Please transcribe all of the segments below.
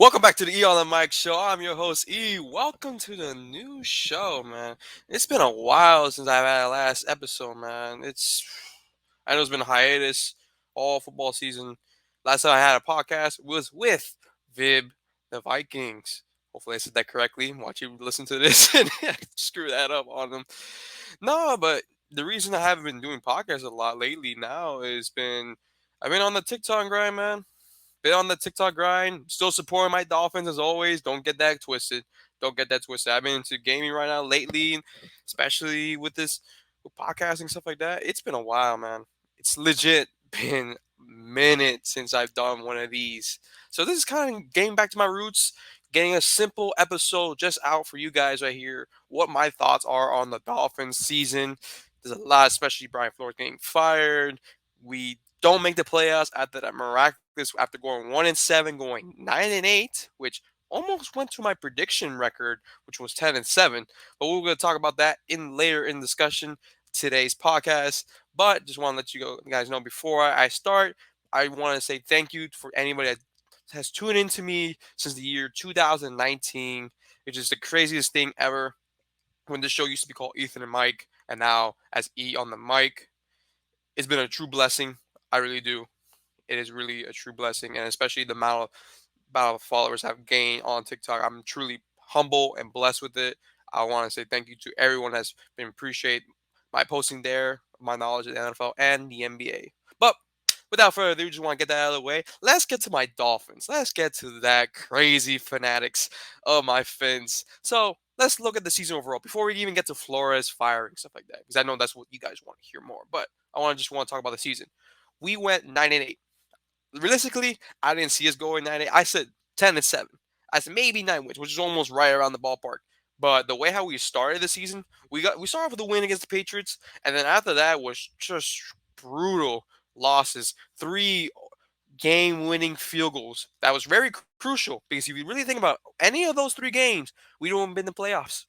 Welcome back to the E on the Mic show. I'm your host E. Welcome to the new show, man. It's been a while since I've had a last episode, man. I know it's been a hiatus all football season. Last time I had a podcast was with Vib the Vikings. Hopefully I said that correctly. Watch you listen to this and screw that up on them. No, but the reason I haven't been doing podcasts a lot lately now is I've been on the TikTok grind, man. Been on the TikTok grind. Still supporting my Dolphins as always. Don't get that twisted. Don't get that twisted. I've been into gaming right now lately, especially with this with podcasting stuff like that. It's been a while, man. It's legit been a minute since I've done one of these. So this is kind of getting back to my roots, getting a simple episode just out for you guys right here. What my thoughts are on the Dolphins season. There's a lot, especially Brian Flores getting fired. We don't make the playoffs after that miraculous after going 1-7, going 9-8, which almost went to my prediction record, which was 10-7. But we're going to talk about that in later in discussion today's podcast. But just want to let guys know before I start, I want to say thank you for anybody that has tuned into me since the year 2019. It's just the craziest thing ever. When this show used to be called Ethan and Mike, and now as E on the mic, it's been a true blessing. I really do. It is really a true blessing, and especially the amount of followers I've gained on TikTok. I'm truly humble and blessed with it. I want to say thank you to everyone that's been appreciate my posting there, my knowledge of the NFL and the NBA. But without further ado, just want to get that out of the way. Let's get to my Dolphins. Let's get to that crazy fanatics of my Fins. So let's look at the season overall before we even get to Flores firing stuff like that, because I know that's what you guys want to hear more. But I want to talk about the season. We went 9-8. Realistically, I didn't see us going 9-8. I said 10-7. I said maybe 9 wins, which is almost right around the ballpark. But the way how we started the season, we started off with a win against the Patriots, and then after that was just brutal losses. 3 game-winning field goals. That was very crucial because if you really think about any of those 3 games, we would have been in the playoffs.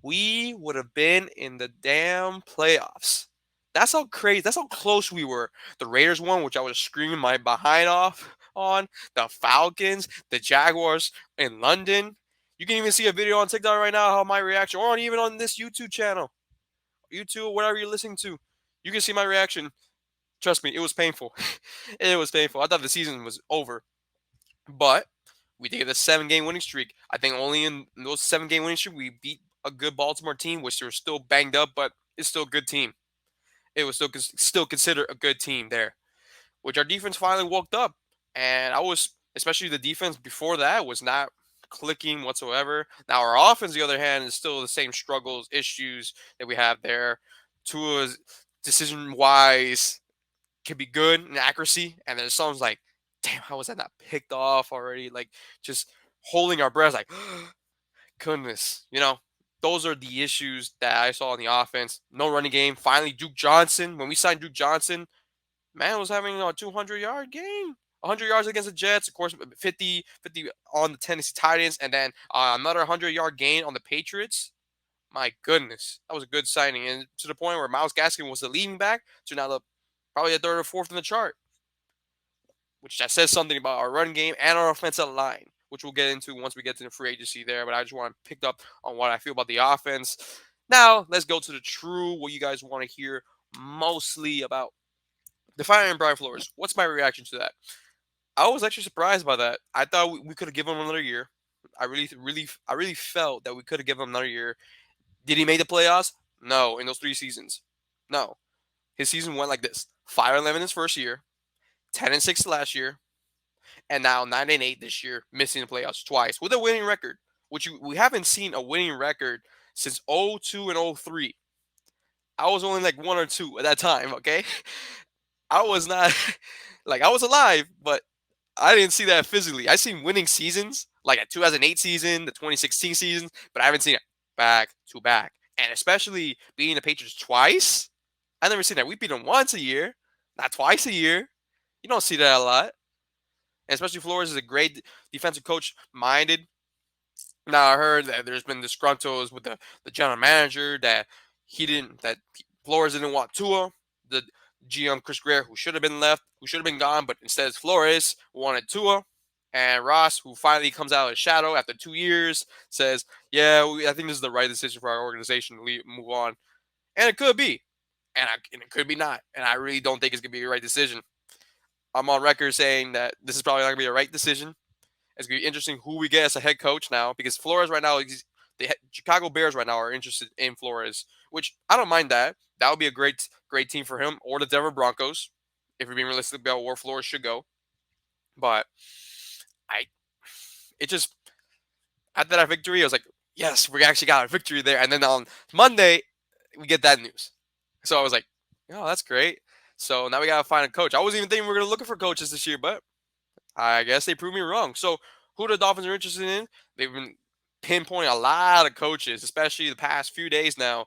We would have been in the damn playoffs. That's how crazy. That's how close we were. The Raiders won, which I was screaming my behind off on. The Falcons, the Jaguars in London. You can even see a video on TikTok right now how my reaction, or even on this YouTube channel, YouTube, whatever you're listening to, you can see my reaction. Trust me, it was painful. It was painful. I thought the season was over, but we did get a 7 game winning streak. I think only in those 7 game winning streak we beat a good Baltimore team, which they were still banged up, but it's still a good team. It was still considered a good team there, which our defense finally woke up. And I was, especially the defense before that, was not clicking whatsoever. Now our offense, on the other hand, is still the same struggles, issues that we have there. Tua's decision wise can be good in accuracy, and then someone's like, "Damn, how was that not picked off already?" Like just holding our breath, like, goodness, those are the issues that I saw in the offense. No running game. Finally, Duke Johnson. When we signed Duke Johnson, man was having a 200-yard game. 100 yards against the Jets, of course, 50 on the Tennessee Titans, and then another 100-yard gain on the Patriots. My goodness, that was a good signing. And to the point where Myles Gaskin was the leading back to now probably the third or fourth in the chart, which that says something about our run game and our offensive line, which we'll get into once we get to the free agency there. But I just want to pick up on what I feel about the offense. Now, let's go to the true, what you guys want to hear mostly about. The firing Brian Flores. What's my reaction to that? I was actually surprised by that. I thought we could have given him another year. I really felt that we could have given him another year. Did he make the playoffs? No, in those 3 seasons. No. His season went like this: 5-11 his first year, 10-6 last year, and now 9-8 this year, missing the playoffs twice with a winning record, which we haven't seen a winning record since 02 and 03. I was only like 1 or 2 at that time, okay? I was not like I was alive, but I didn't see that physically. I seen winning seasons, like a 2008 season, the 2016 season, but I haven't seen it back to back. And especially beating the Patriots twice, I never seen that. We beat them once a year, not twice a year. You don't see that a lot. And especially Flores is a great defensive coach minded. Now I heard that there's been disgruntles with the general manager that Flores didn't want Tua. The GM Chris Greer, who should have been left, who should have been gone, but instead Flores wanted Tua. And Ross, who finally comes out of his shadow after 2 years, says, "Yeah, I think this is the right decision for our organization to move on." And it could be, and it could be not. And I really don't think it's gonna be the right decision. I'm on record saying that this is probably not gonna be the right decision. It's gonna be interesting who we get as a head coach now, because Flores right now, the Chicago Bears right now are interested in Flores, which I don't mind that. That would be a great team for him, or the Denver Broncos, if we're being realistic about where Flores should go. But I, it just after that victory, I was like, yes, we actually got a victory there. And then on Monday, we get that news. So I was like, oh, that's great. So now we gotta find a coach. I wasn't even thinking we were gonna look for coaches this year, but I guess they proved me wrong. So who the Dolphins are interested in? They've been pinpointing a lot of coaches, especially the past few days now.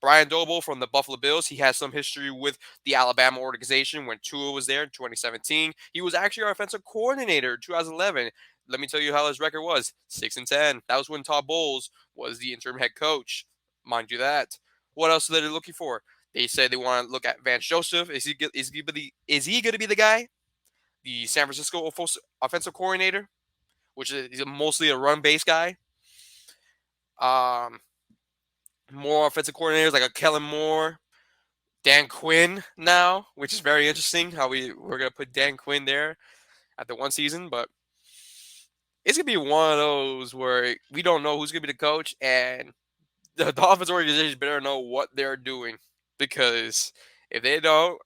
Brian Doble from the Buffalo Bills. He has some history with the Alabama organization when Tua was there in 2017. He was actually our offensive coordinator in 2011. Let me tell you how his record was: 6-10. That was when Todd Bowles was the interim head coach. Mind you that. What else are they looking for? They said they want to look at Vance Joseph. Is he going to be the guy? The San Francisco offensive coordinator, which is he's mostly a run-based guy. Um, More offensive coordinators like a Kellen Moore, Dan Quinn now, which is very interesting how we're gonna put Dan Quinn there at the one season, but it's gonna be one of those where we don't know who's gonna be the coach, and the Dolphins organization better know what they're doing, because if they don't,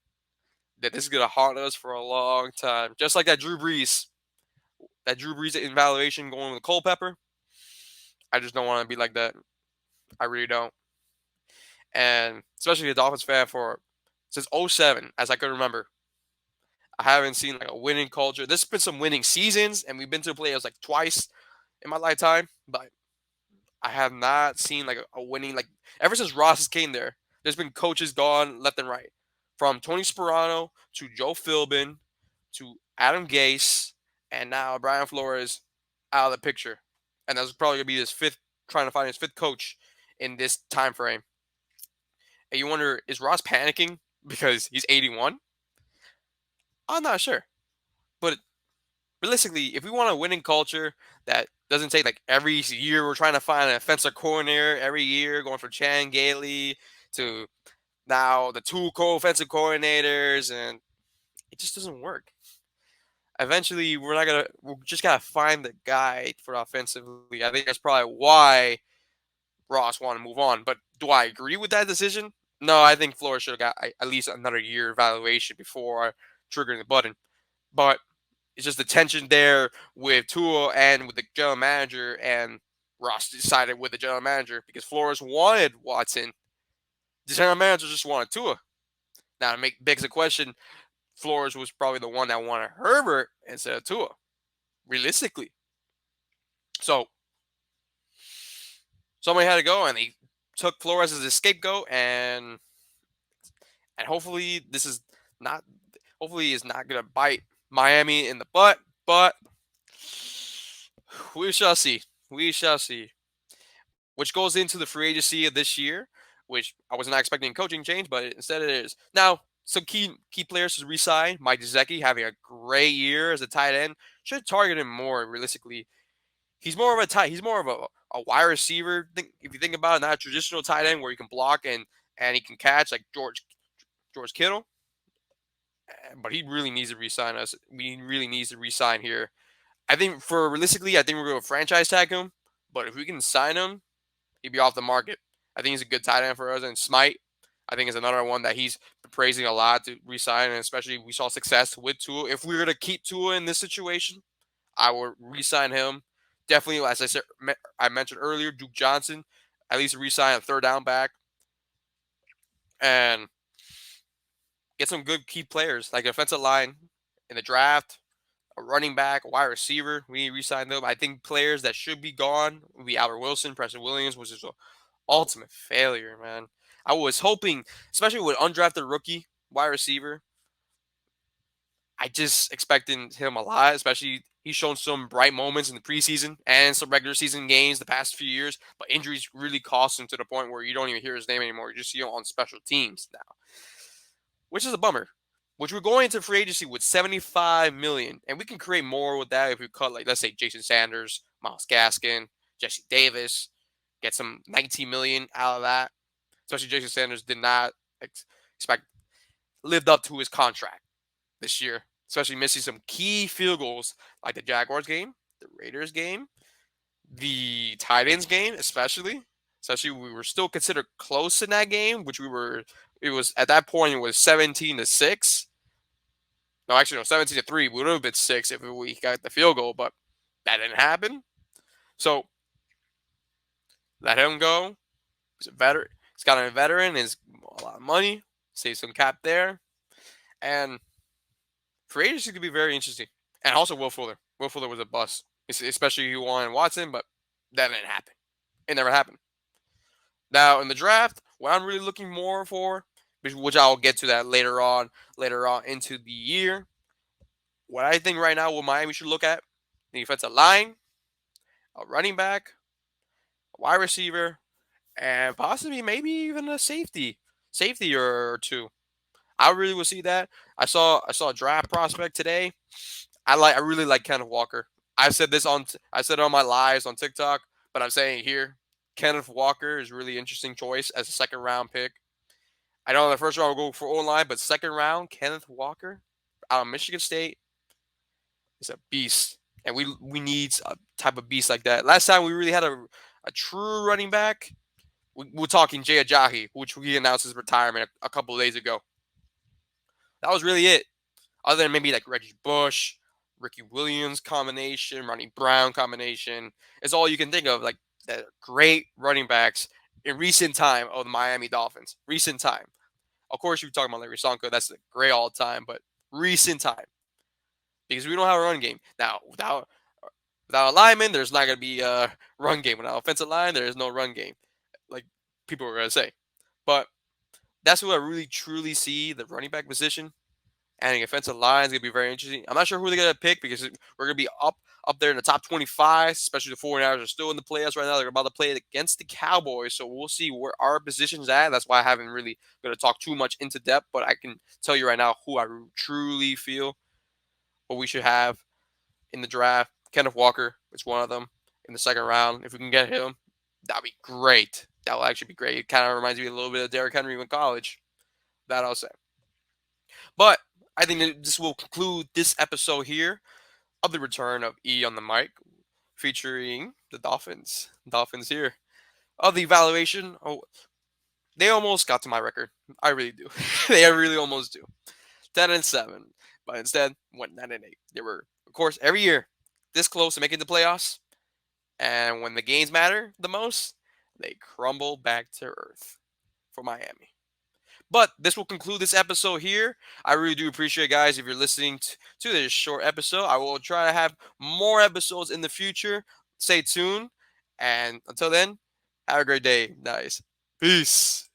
then this is gonna haunt us for a long time. Just like that Drew Brees evaluation going with Culpepper. I just don't want to be like that. I really don't. And especially a Dolphins fan for since '07, as I could remember. I haven't seen like a winning culture. There's been some winning seasons, and we've been to the playoffs like twice in my lifetime, but I have not seen like a winning like ever since Ross came there. There's been coaches gone left and right, from Tony Sperano to Joe Philbin to Adam Gase, and now Brian Flores out of the picture. And that's probably gonna be his fifth, trying to find his fifth coach in this time frame. And you wonder, is Ross panicking because he's 81? I'm not sure. But realistically, if we want a winning culture that doesn't take like every year we're trying to find an offensive coordinator every year, going from Chan Gailey to now the two co-offensive coordinators, and it just doesn't work. Eventually, we're just gotta find the guy for offensively. I think that's probably why Ross wanted to move on. But do I agree with that decision? No, I think Flores should have got at least another year evaluation before triggering the button. But it's just the tension there with Tua and with the general manager, and Ross decided with the general manager because Flores wanted Watson. The general manager just wanted Tua. Now, to make begs the question, Flores was probably the one that wanted Herbert instead of Tua, realistically. So somebody had to go, and they took Flores as a scapegoat, and hopefully this is not hopefully is not gonna bite Miami in the butt, but we shall see. We shall see. Which goes into the free agency of this year, which I was not expecting coaching change, but instead it is. Now, some key players to resign. Mike Gesicki having a great year as a tight end. Should target him more realistically. He's more of a wide receiver. If you think about it, not a traditional tight end where he can block and he can catch like George Kittle. But he really needs to resign us. We really needs to resign here. I think for realistically, I think we're going to franchise tag him. But if we can sign him, he'd be off the market. I think he's a good tight end for us. And Smite, I think, is another one that he's been praising a lot to resign. And especially we saw success with Tua. If we were to keep Tua in this situation, I would resign him. Definitely, as I mentioned earlier, Duke Johnson, at least resign a third down back. And get some good key players like offensive line in the draft, a running back, a wide receiver. We need to re-sign them. I think players that should be gone would be Albert Wilson, Preston Williams, which is an ultimate failure, man. I was hoping, especially with undrafted rookie wide receiver, I just expected him a lot, especially he's shown some bright moments in the preseason and some regular season games the past few years, but injuries really cost him to the point where you don't even hear his name anymore. You just see him on special teams now, which is a bummer. which we're going into free agency with 75 million, and we can create more with that if we cut, like, let's say Jason Sanders, Miles Gaskin, Jesse Davis, get some 19 million out of that. Especially Jason Sanders did not expect lived up to his contract this year, especially missing some key field goals like the Jaguars game, the Raiders game, the Titans game, especially. Especially we were still considered close in that game, which we were. It was at that point it was 17-6. No, actually no, 17-3. We would have been 6 if we got the field goal, but that didn't happen. So let him go. He's a veteran. He's got a veteran. He's a lot of money. Save some cap there, and free agency could be very interesting. And also Will Fuller. Will Fuller was a bust, especially you wanted Watson, but that didn't happen. It never happened. Now in the draft, what I'm really looking more for, which I'll get to that later on into the year. What I think right now, what Miami should look at: the defensive line, a running back, a wide receiver, and possibly maybe even a safety or two. I really will see that. I saw a draft prospect today. I really like Kenneth Walker. I said it on my lives on TikTok, but I'm saying it here. Kenneth Walker is a really interesting choice as a second round pick. I know in the first round we'll go for O line, but second round, Kenneth Walker out of Michigan State is a beast. And we need a type of beast like that. Last time we really had a true running back, we're talking Jay Ajayi, which he announced his retirement a couple of days ago. That was really it. Other than maybe like Reggie Bush, Ricky Williams combination, Ronnie Brown combination, is all you can think of. Like the great running backs in recent time of the Miami Dolphins. Recent time. Of course, you're talking about Larry Sonko. That's a great all time, but recent time. Because we don't have a run game. Now, without a lineman, there's not going to be a run game. Without offensive line, there is no run game. Like people are going to say. But that's what I really truly see the running back position. And the offensive line is going to be very interesting. I'm not sure who they're going to pick because we're going to be up there in the top 25, especially the 49ers are still in the playoffs right now. They're about to play against the Cowboys, so we'll see where our position's at. That's why I haven't really going to talk too much into depth, but I can tell you right now who I truly feel what we should have in the draft. Kenneth Walker is one of them in the second round. If we can get him, that'd be great. That will actually be great. It kind of reminds me a little bit of Derrick Henry in college. That I'll say. But I think that this will conclude this episode here of the return of E on the mic, featuring the Dolphins. Dolphins here. Of the evaluation, they almost got to my record. I really do. They really almost do. 10-7. But instead, went 9-8. They were, of course, every year this close to making the playoffs. And when the games matter the most, they crumble back to earth for Miami. But this will conclude this episode here. I really do appreciate, guys, if you're listening to this short episode. I will try to have more episodes in the future. Stay tuned. And until then, have a great day, guys. Peace.